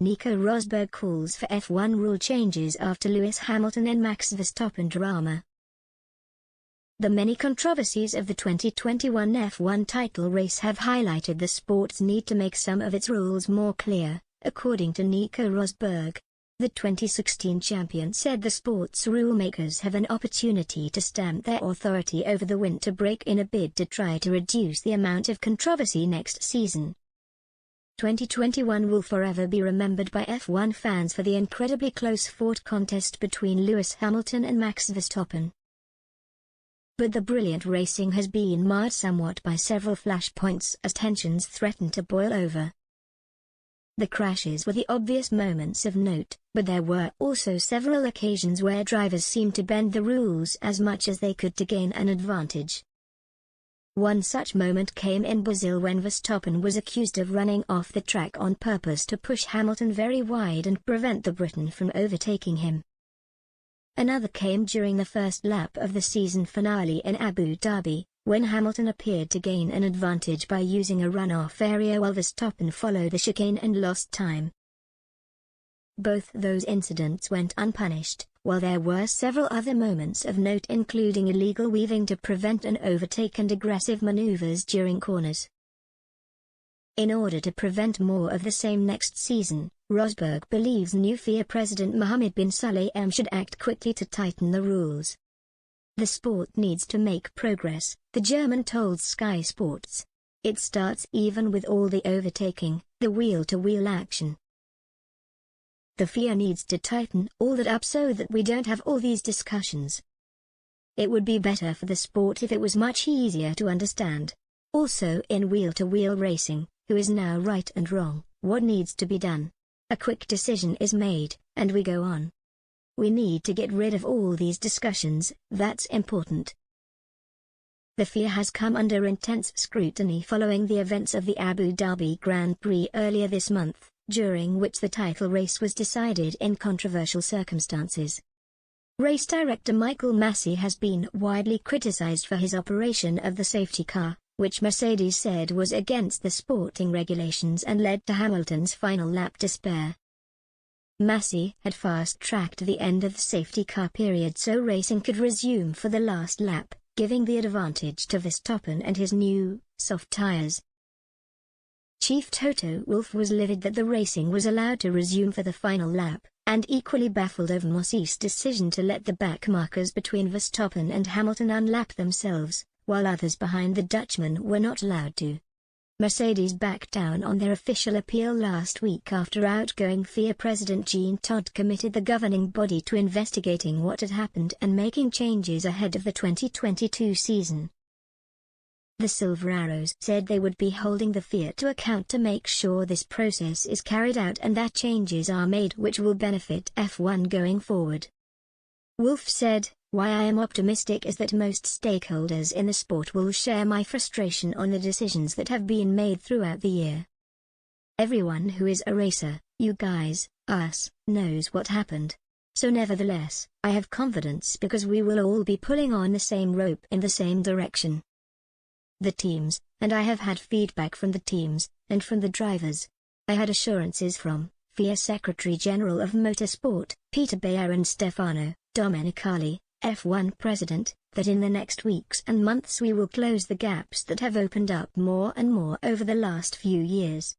Nico Rosberg calls for F1 rule changes after Lewis Hamilton and Max Verstappen drama. The many controversies of the 2021 F1 title race have highlighted the sport's need to make some of its rules more clear, according to Nico Rosberg. The 2016 champion said the sport's rulemakers have an opportunity to stamp their authority over the winter break in a bid to try to reduce the amount of controversy next season. 2021 will forever be remembered by F1 fans for the incredibly close-fought contest between Lewis Hamilton and Max Verstappen. But the brilliant racing has been marred somewhat by several flashpoints as tensions threaten to boil over. The crashes were the obvious moments of note, but there were also several occasions where drivers seemed to bend the rules as much as they could to gain an advantage. One such moment came in Brazil when Verstappen was accused of running off the track on purpose to push Hamilton very wide and prevent the Briton from overtaking him. Another came during the first lap of the season finale in Abu Dhabi, when Hamilton appeared to gain an advantage by using a runoff area while Verstappen followed the chicane and lost time. Both those incidents went unpunished, while there were several other moments of note including illegal weaving to prevent an overtake and aggressive maneuvers during corners. In order to prevent more of the same next season, Rosberg believes new FIA President Mohammed bin Sulayem should act quickly to tighten the rules. The sport needs to make progress, the German told Sky Sports. It starts even with all the overtaking, the wheel-to-wheel action. The FIA needs to tighten all that up so that we don't have all these discussions. It would be better for the sport if it was much easier to understand. Also in wheel-to-wheel racing, who is now right and wrong, what needs to be done. A quick decision is made, and we go on. We need to get rid of all these discussions, that's important. The FIA has come under intense scrutiny following the events of the Abu Dhabi Grand Prix earlier this month, during which the title race was decided in controversial circumstances. Race director Michael Masi has been widely criticized for his operation of the safety car, which Mercedes said was against the sporting regulations and led to Hamilton's final lap despair. Masi had fast-tracked the end of the safety car period so racing could resume for the last lap, giving the advantage to Verstappen and his new, soft tires. Chief Toto Wolff was livid that the racing was allowed to resume for the final lap, and equally baffled over Masi's decision to let the back markers between Verstappen and Hamilton unlap themselves, while others behind the Dutchman were not allowed to. Mercedes backed down on their official appeal last week after outgoing FIA President Jean Todt committed the governing body to investigating what had happened and making changes ahead of the 2022 season. The Silver Arrows said they would be holding the FIA to account to make sure this process is carried out and that changes are made which will benefit F1 going forward. Wolff said, "Why I am optimistic is that most stakeholders in the sport will share my frustration on the decisions that have been made throughout the year. Everyone who is a racer, you guys, us, knows what happened. So nevertheless, I have confidence because we will all be pulling on the same rope in the same direction. The teams, and I have had feedback from the teams, and from the drivers. I had assurances from FIA Secretary General of Motorsport, Peter Bayer and Stefano Domenicali, F1 President, that in the next weeks and months we will close the gaps that have opened up more and more over the last few years.